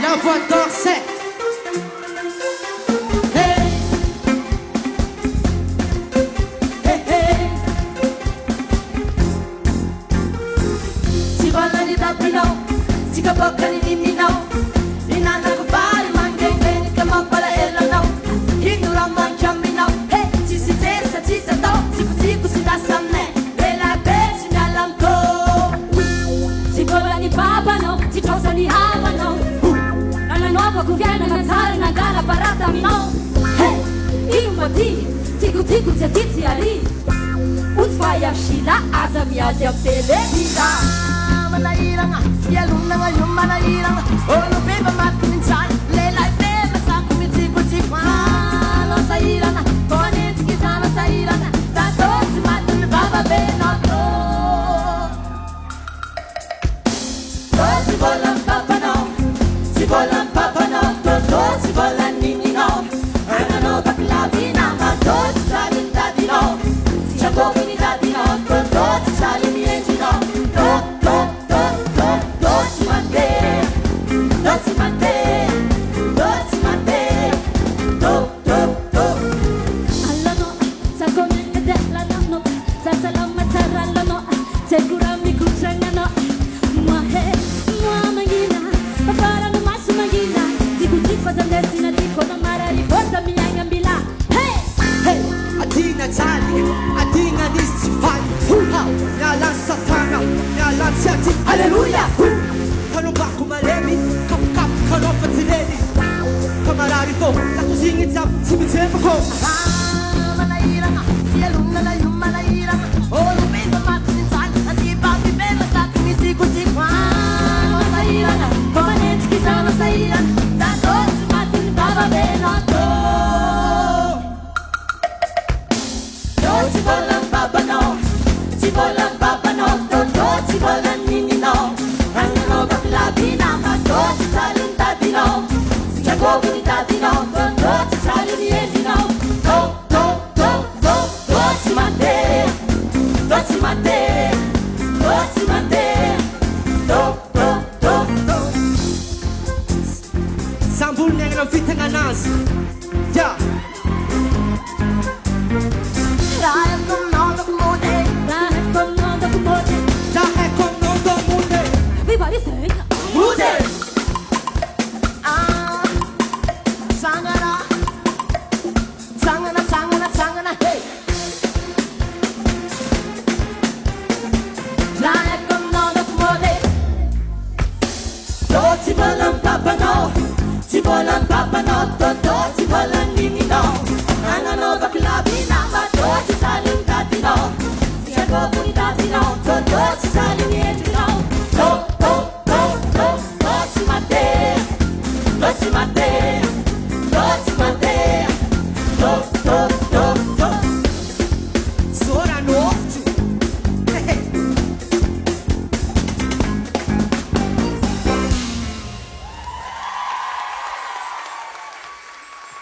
La voix d'Orsay. Hey. Hey, hey. Si vogliono di tappino, si capoccano di nino, si nanno con fare, mangiano che mobbala e la no, chi non la mangiamo no, hey, ci si testa, ci si do, si da samme, e la pezzi nell'anco, si vogliono di papano, si cosa di avano. Nuovo governo Natale, una gara parata no. Hey, in un tiku tiku tizi ali. Usfaya shila azamia de televisa. Mana iranga, ya luna nga yumana iranga. Olo beba matin chan, lela beba sa kumi tiku tiku. Lo sa iranga, konet kisana sa iranga. Sa tosi matin baba benoto. Tosi bolam papa no, si bolam. Si vola nini no, hanno baklava ma tot salin dadi no, si ciagovini dadi no, tot salin miei no, tot si mante, alla no, sa come della no, sa salama taralla no, segura mi kutranga no, ma he, ma magina, para no mas magina. Desina di kono mara riporta mi angambila. Hey, hey, adina tali, adina nisifai. Ha, ya lan satana, ya lan siati. Hallelujah. Kano baku malemi, kap kano fatileni. Kamarari to, la kusingi jam, simitema ko. Mana iranga, ya luna la yumana iranga. Oh, lu beba matin san, ati babi beba sa kumiti kuti kwa. Sa iranga, komanetski kisana sa iranga. Baba benoto. No si volan baba no, si volan baba no, si volan nini no. Hanno baklava ma to si salin dadi no, si ciagovini dadi no.